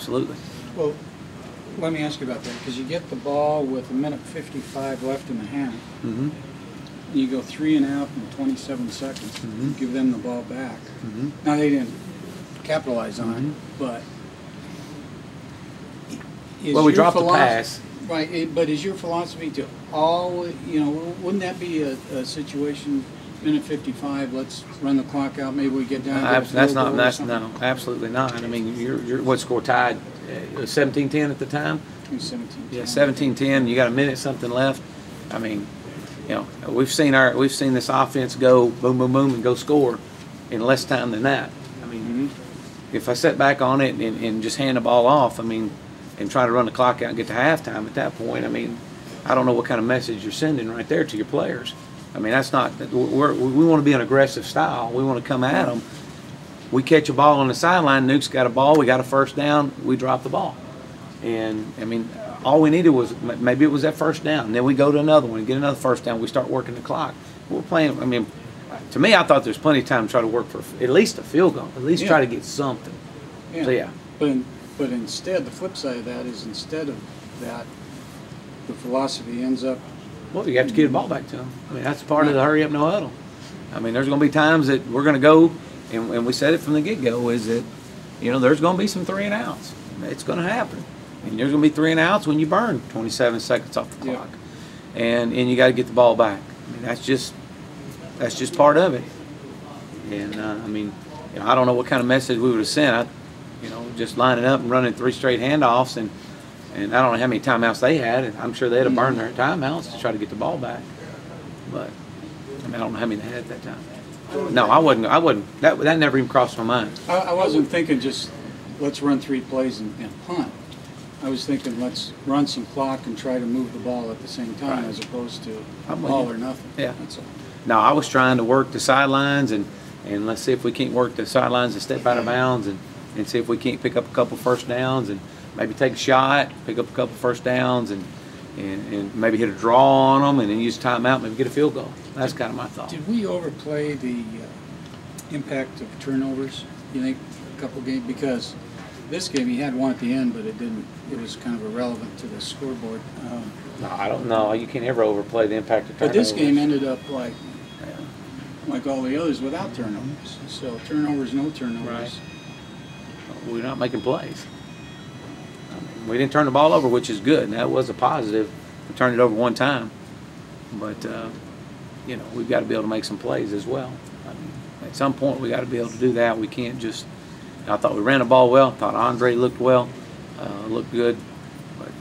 absolutely. Well, let me ask you about that, because you get the ball with 1:55 left in the half. Mm-hmm. You go 3 and out in 27 seconds. Mm-hmm. You give them the ball back. Mm-hmm. Now, they didn't capitalize on it, but Well, we dropped the pass. Right, but is your philosophy to always, wouldn't that be a situation, 1:55, let's run the clock out, maybe we get down to No, absolutely not. I mean, you're what score tied? 17-10 at the time? 17-10. Yeah, 17-10. You got a minute something left. I mean, we've seen this offense go boom, boom, boom, and go score in less time than that. I mean, if I sit back on it and just hand the ball off, I mean, and try to run the clock out and get to halftime at that point, I mean, I don't know what kind of message you're sending right there to your players. I mean, that's not, we want to be an aggressive style. We want to come at them. We catch a ball on the sideline, Nuke's got a ball, we got a first down, we drop the ball. And, I mean, all we needed was, maybe it was that first down, and then we go to another one and get another first down, we start working the clock. We're playing, I mean, to me, I thought there's plenty of time to try to work for at least a field goal, at least try to get something. Yeah. So, yeah. But instead, the flip side of that is instead of that, the philosophy ends up. Well, you have to get the ball back to them. I mean, that's part of the hurry up, no huddle. I mean, there's going to be times that we're going to go, and we said it from the get-go, is that, there's going to be some 3 and outs. It's going to happen. And there's going to be 3 and outs when you burn 27 seconds off the clock. Yeah. And you got to get the ball back. I mean, that's just part of it. And, I mean, I don't know what kind of message we would have sent. Just lining up and running 3 straight handoffs, and I don't know how many timeouts they had, and I'm sure they'd have burned their timeouts to try to get the ball back. But I mean, I don't know how many they had at that time. No, I wouldn't. That never even crossed my mind. I wasn't thinking just let's run 3 plays and punt. I was thinking let's run some clock and try to move the ball at the same time, as opposed to all or nothing. Yeah. That's all. No, I was trying to work the sidelines and let's see if we can't work the sidelines and step out of bounds and see if we can't pick up a couple first downs and maybe take a shot, pick up a couple first downs and maybe hit a draw on them and then use timeout, maybe get a field goal. That's kind of my thought. Did we overplay the impact of turnovers, you think, a couple games? Because this game, he had one at the end, but it didn't. It was kind of irrelevant to the scoreboard. No, I don't know. You can't ever overplay the impact of turnovers. But this game ended up like all the others without turnovers. So turnovers, no turnovers. Right. We're not making plays. We didn't turn the ball over, which is good, and that was a positive. We turned it over one time, but we've got to be able to make some plays as well. I mean, at some point, we got to be able to do that. We can't just. I thought we ran the ball well. I thought Andre looked well, looked good, but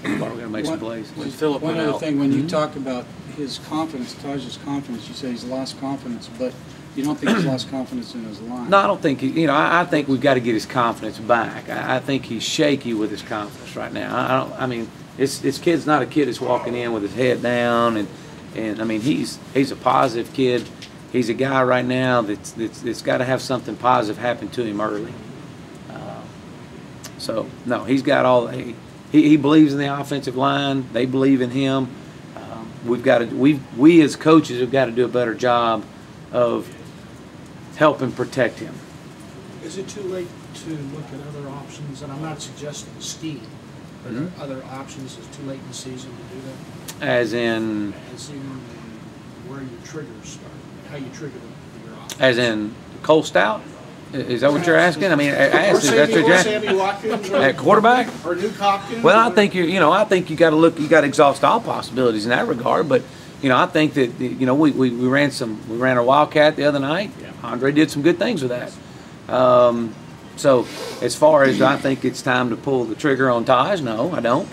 we're going to make some plays. One other thing, when you talk about his confidence, Taj's confidence, you say he's lost confidence, but you don't think he's lost confidence in his line? No, I don't think. I think we've got to get his confidence back. I think he's shaky with his confidence right now. I mean, this kid's not a kid that's walking in with his head down, and I mean, he's a positive kid. He's a guy right now that's got to have something positive happen to him early. So no, he's got all. He believes in the offensive line. They believe in him. We as coaches have got to do a better job of helping protect him. Is it too late to look at other options? And I'm not suggesting scheme, but other options. Is it too late in the season to do that? As in where your triggers start, how you trigger your offense. As in Cole Stout? Is that what you're asking? I mean, that's what you're asking. At quarterback or Nuke Hopkins. Well, I think I think you got to look. You got to exhaust all possibilities in that regard. But I think that we ran a Wildcat the other night. Yeah. Andre did some good things with that. So as far as I think it's time to pull the trigger on Taj, no, I don't.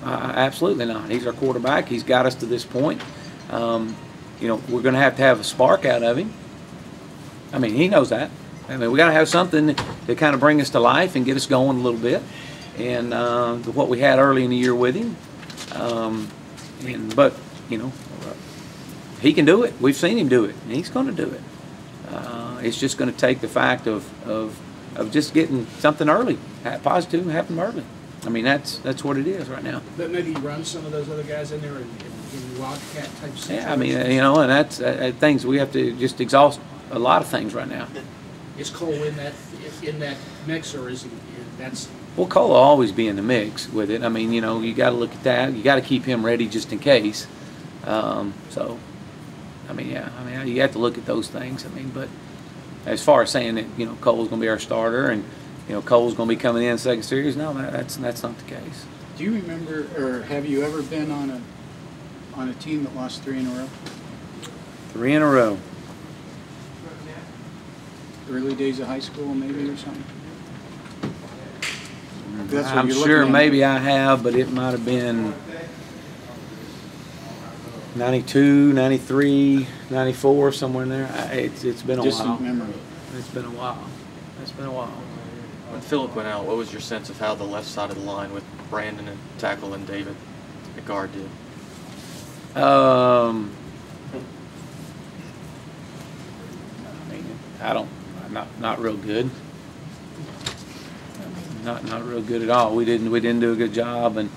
Absolutely not. He's our quarterback. He's got us to this point. We're going to have a spark out of him. I mean, he knows that. I mean, we got to have something to kind of bring us to life and get us going a little bit. And what we had early in the year with him. But he can do it. We've seen him do it, and he's going to do it. It's just going to take the fact of just getting something early, positive happen early. I mean, that's what it is right now. But maybe you run some of those other guys in there in Wildcat type situations. Yeah, I mean, and that's things we have to just exhaust a lot of things right now. Is Cole in that mix, or is he? That's Well, Cole will always be in the mix with it. I mean, you know, you got to look at that. You got to keep him ready just in case. So, I mean, yeah, I mean, you have to look at those things. I mean, but as far as saying that, you know, Cole's going to be our starter and, you know, Cole's going to be coming in second series, no, that's not the case. Do you remember, or have you ever been on a team that lost 3 in a row? 3 in a row. Early days of high school, maybe, or something? That's what I'm you're sure looking at. maybe I have, but it might have been 92, 93, 94, somewhere in there. It's been a Distant while. memory. It's been a while. It's been a while. When Phillip went out, what was your sense of how the left side of the line with Brandon and tackle and David at guard did? I mean, not real good. Not real good at all. We didn't do a good job, and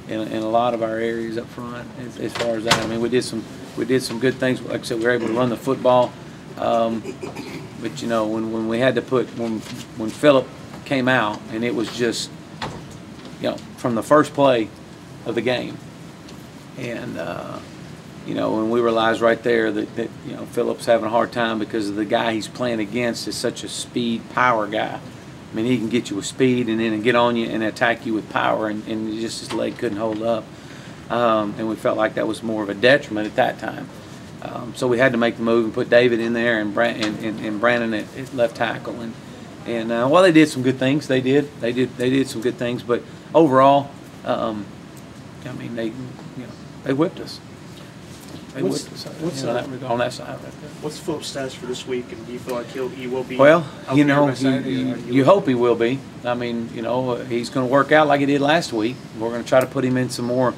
in a lot of our areas up front as far as that. I mean, we did some good things. Like I said, we were able to run the football, but you know, when we had to put when Phillip came out, and it was just, you know, from the first play of the game, and you know, when we realized right there that you know, Phillip's having a hard time because of the guy he's playing against is such a speed power guy. I mean, he can get you with speed and then get on you and attack you with power, and just his leg couldn't hold up. And we felt like that was more of a detriment at that time. So we had to make the move and put David in there and Brandon at left tackle. And while they did some good things, they did some good things. But overall, I mean, they whipped us. They whipped us on that side right there. What's Phillip's status for this week, and do you feel like he will be? Well, you out know, there by Saturday, you hope he will be. I mean, you know, he's going to work out like he did last week. We're going to try to put him in some more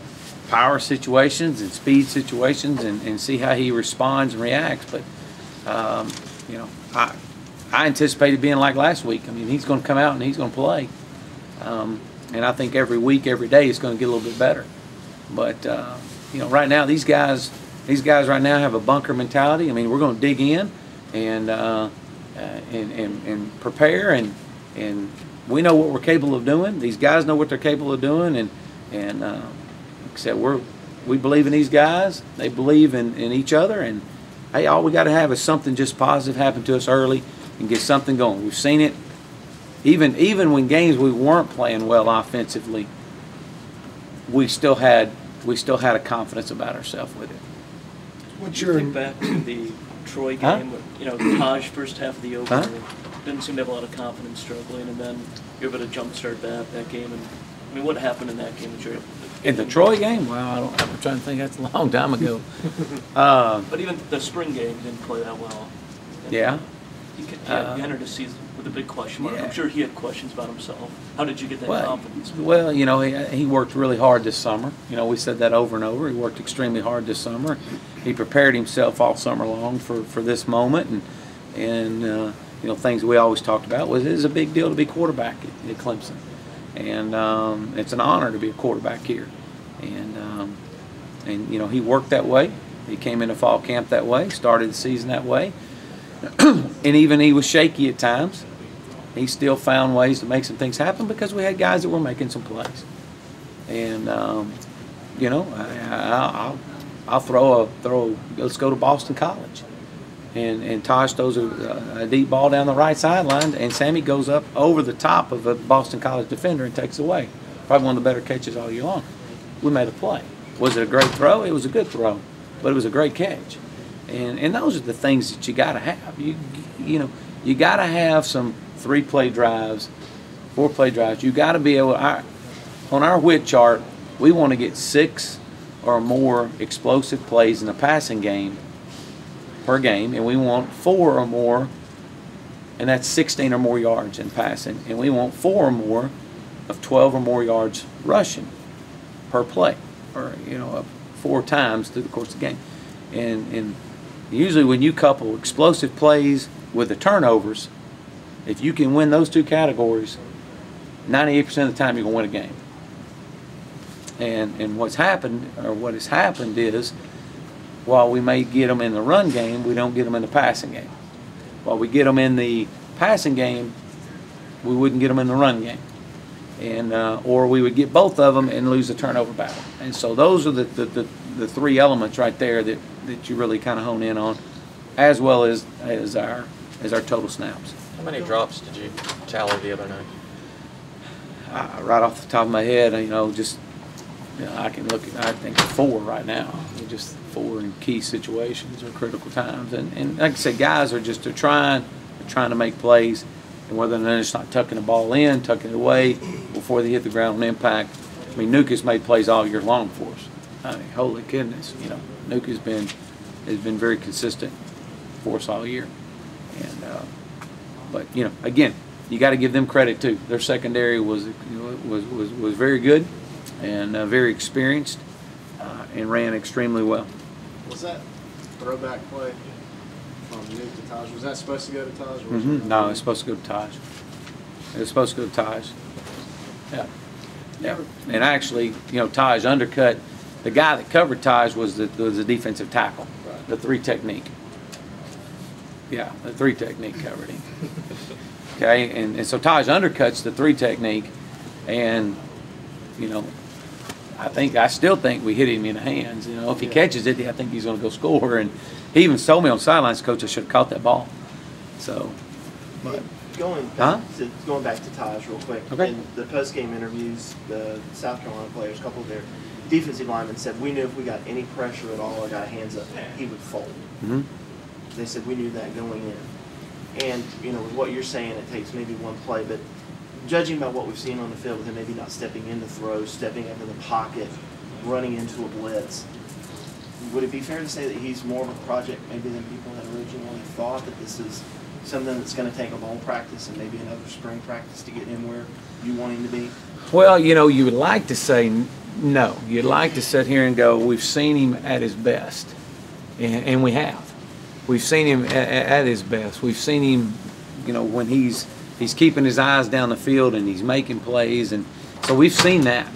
power situations and speed situations and see how he responds and reacts. But, you know, I anticipated being like last week. I mean, he's going to come out and he's going to play. And I think every week, every day, it's going to get a little bit better. But, you know, right now, these guys right now have a bunker mentality. I mean, we're going to dig in and prepare, and we know what we're capable of doing. These guys know what they're capable of doing, and like I said, we believe in these guys. They believe in each other, and hey, all we got to have is something just positive happen to us early and get something going. We've seen it even when games we weren't playing well offensively. We still had a confidence about ourselves with it. What's your think back to the Troy game? You know, Taj first half of the opener didn't seem to have a lot of confidence, struggling, and then you're able to jumpstart that game. And I mean, what happened in that game? In the Troy game? Well, I'm trying to think. That's a long time ago. But even the spring game didn't play that well. And Yeah. He entered the season with a big question mark. Yeah. I'm sure he had questions about himself. How did you get that confidence? Well, you know, he worked really hard this summer. You know, we said that over and over. He worked extremely hard this summer. He prepared himself all summer long for this moment, and you know, things we always talked about was it is a big deal to be quarterback at Clemson, and it's an honor to be a quarterback here, and you know, he worked that way. He came into fall camp that way, started the season that way. And even he was shaky at times, he still found ways to make some things happen because we had guys that were making some plays. And you know, I'll throw let's go to Boston College, and Taj throws a deep ball down the right sideline, and Sammy goes up over the top of a Boston College defender and takes it away. Probably one of the better catches all year long. We made a play. Was it a great throw? It was a good throw, but it was a great catch. And those are the things that you got to have. You know, you got to have some 3-play drives, 4-play drives. You got to be able. On our WIT chart, we want to get 6 or more explosive plays in the passing game per game, and we want 4 or more, and that's 16 or more yards in passing, and we want 4 or more of 12 or more yards rushing per play, or you know, 4 times through the course of the game, and usually when you couple explosive plays with the turnovers, if you can win those 2 categories, 98% of the time you're going to win a game. And what's happened, or what has happened is, while we may get them in the run game, we don't get them in the passing game. While we get them in the passing game, we wouldn't get them in the run game, and or we would get both of them and lose the turnover battle. And so those are the three elements right there that you really kind of hone in on, as well as our total snaps. How many drops did you tally the other night? Right off the top of my head, just I can look at, I think 4 right now. Just 4 in key situations or critical times, and like I said, guys they're trying to make plays, and whether they're just not tucking the ball in, tucking it away before they hit the ground on impact. I mean, Nuke has made plays all year long for us. I mean, holy goodness, Nuke has been very consistent for us all year, and but again, you got to give them credit too. Their secondary was very good and very experienced, and ran extremely well. Was that throwback play from Nuke to Taj? Was that supposed to go to Taj? No, it's supposed to go to Taj. It was supposed to go to Taj. Yeah. Yeah. And actually, Taj undercut. The guy that covered Taj was the defensive tackle, the 3 technique. Yeah, the 3 technique covered him. Okay, and so Taj undercuts the 3 technique, and I still think we hit him in the hands. If he catches it, I think he's going to go score. And he even told me on the sidelines, Coach, I should have caught that ball. So, but going back to Taj real quick. Okay. In the post-game interviews, the South Carolina players, a couple of their defensive linemen said, we knew if we got any pressure at all or got hands up, he would fold. Mm-hmm. They said we knew that going in. And, with what you're saying, it takes maybe one play, but judging by what we've seen on the field with him maybe not stepping into throws, stepping into the pocket, running into a blitz, would it be fair to say that he's more of a project maybe than people had originally thought, that this is something that's going to take a long practice and maybe another spring practice to get him where you want him to be? Well, you would like to say no. You'd like to sit here and go, we've seen him at his best, and we have. We've seen him at his best. We've seen him, when he's keeping his eyes down the field and he's making plays, and so we've seen that.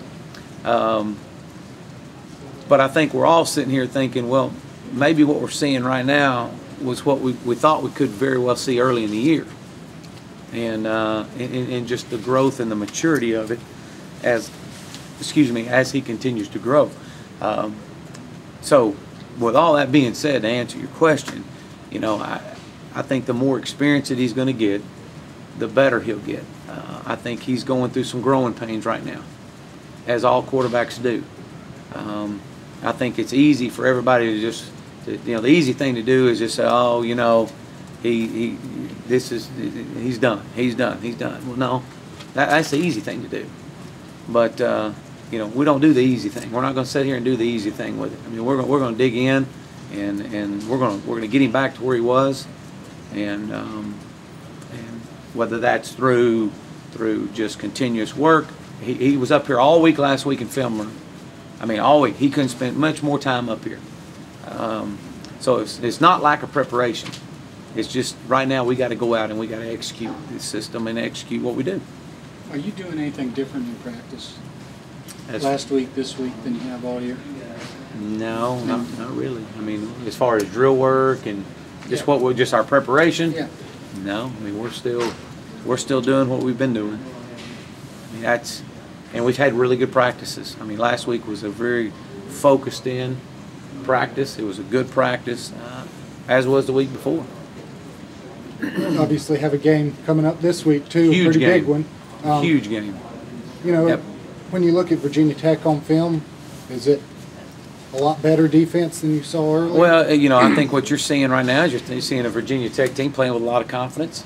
But I think we're all sitting here thinking, well, maybe what we're seeing right now was what we thought we could very well see early in the year, and just the growth and the maturity of it as he continues to grow. So, with all that being said, to answer your question, I think the more experience that he's going to get, the better he'll get. I think he's going through some growing pains right now, as all quarterbacks do. I think it's easy for everybody to just, the easy thing to do is just say, oh, he's done. Well, no, that's the easy thing to do. But we don't do the easy thing. We're not going to sit here and do the easy thing with it. I mean, we're going to dig in, and we're going to get him back to where he was, and whether that's through just continuous work. He was up here all week last week in film room. I mean, all week. He couldn't spend much more time up here. So it's not lack of preparation. It's just right now we got to go out and we got to execute this system and execute what we do. Are you doing anything different in practice last week, this week, than you have all year? No, not really. I mean, as far as drill work and just just our preparation. Yeah. No, I mean we're still doing what we've been doing. I mean and we've had really good practices. I mean, last week was a very focused in practice. It was a good practice, as was the week before. Obviously, have a game coming up this week too. Huge pretty game. Big one. Huge game. Yep. When you look at Virginia Tech on film, is it a lot better defense than you saw earlier? Well, I think what you're seeing right now is you're seeing a Virginia Tech team playing with a lot of confidence.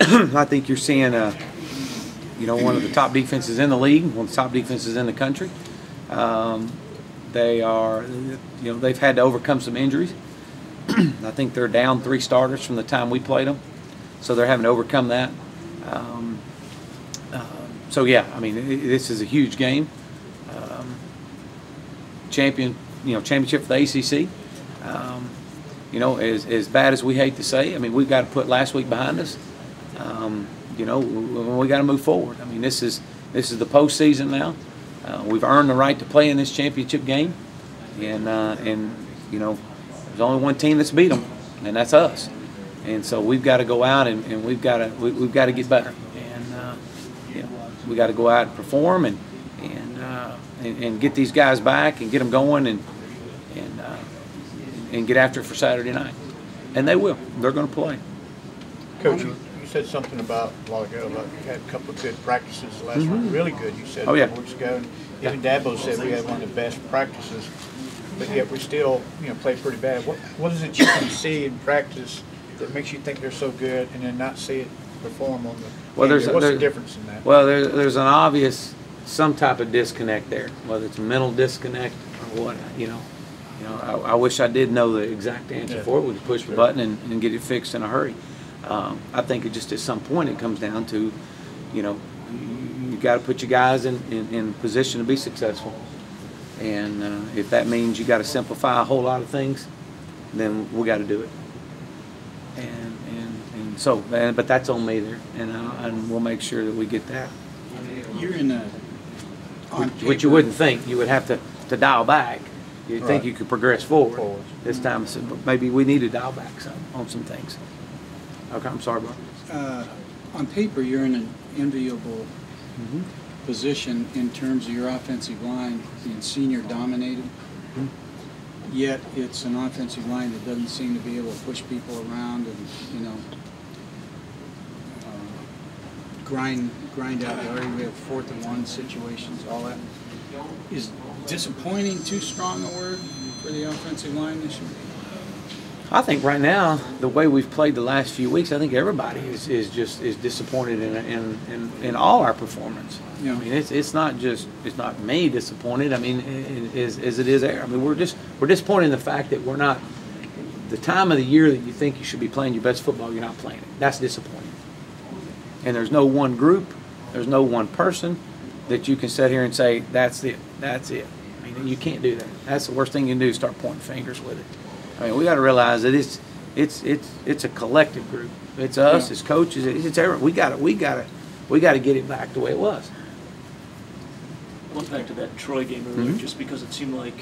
I think you're seeing one of the top defenses in the league, one of the top defenses in the country. They are, they've had to overcome some injuries. I think they're down 3 starters from the time we played them, so they're having to overcome that. So yeah, I mean, this is a huge game. Championship for the ACC. As bad as we hate to say, I mean, we've got to put last week behind us. We got to move forward. I mean, this is the postseason now. We've earned the right to play in this championship game, and there's only one team that's beat them, and that's us. And so we've got to go out and we've got to get better. you know, we got to go out and perform and get these guys back and get them going and get after it for Saturday night. And they will. They're going to play. Coach, you said something about a while ago about you had a couple of good practices last week. Really good, you said Oh, yeah. a couple weeks ago. And even Dabo said we had one of the best practices, but yet we still, played pretty bad. What is it you can see in practice that makes you think they're so good and then not see it perform on the Well, game? What's the difference in that? Well, there's an obvious some type of disconnect there, whether it's a mental disconnect or what. I wish I did know the exact answer for it. We could push the button and get it fixed in a hurry. I think it just at some point it comes down to, you got to put your guys in position to be successful. And if that means you got to simplify a whole lot of things, then we got to do it. But that's on me there, and we'll make sure that we get that. You're in a Which you wouldn't think. You would have to dial back. You'd think you could progress forward. This time, but maybe we need to dial back some on some things. Okay, I'm sorry, Bob. on paper, you're in an enviable position in terms of your offensive line being senior dominated. Yet it's an offensive line that doesn't seem to be able to push people around and grind out the area. We have 4th and 1 situations, all that. Is disappointing too strong a word for the offensive line this year? I think right now, the way we've played the last few weeks, I think everybody is disappointed in all our performance. Yeah. I mean, it's not me disappointed. I mean, as it is there. I mean, we're disappointed in the fact that we're not the time of the year that you think you should be playing your best football. You're not playing it. That's disappointing. And there's no one group, there's no one person that you can sit here and say that's it. I mean, you can't do that. That's the worst thing you can do is start pointing fingers with it. I mean, we got to realize that it's a collective group. It's us, it's coaches, it's everyone. We got to get it back the way it was. Went back to that Troy game earlier, just because it seemed like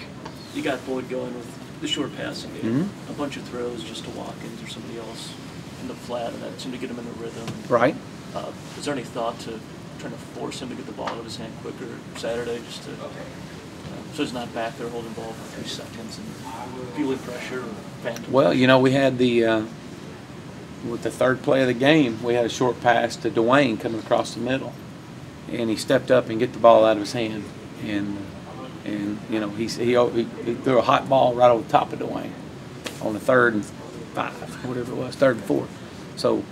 you got Boyd going with the short passing game, a bunch of throws just to Watkins or somebody else in the flat, and that seemed to get him in a rhythm. Right. Is there any thought to trying to force him to get the ball out of his hand quicker Saturday, just to so he's not back there holding the ball for 3 seconds and feeling pressure? Well, we had with the third play of the game, we had a short pass to Dwayne coming across the middle, and he stepped up and get the ball out of his hand, and he threw a hot ball right over the top of Dwayne on the 3rd and 5, whatever it was, 3rd and 4. So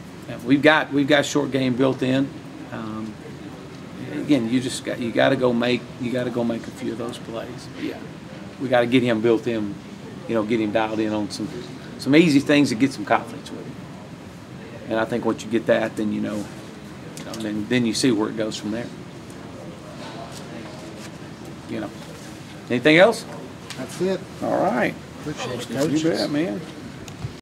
we've got short game built in. Again, you got to go make a few of those plays. Yeah, we got to get him built in, get him dialed in on some easy things to get some confidence with him. And I think once you get that, then then you see where it goes from there. Anything else? That's it. All right. Appreciate it, Coach. You bet, man.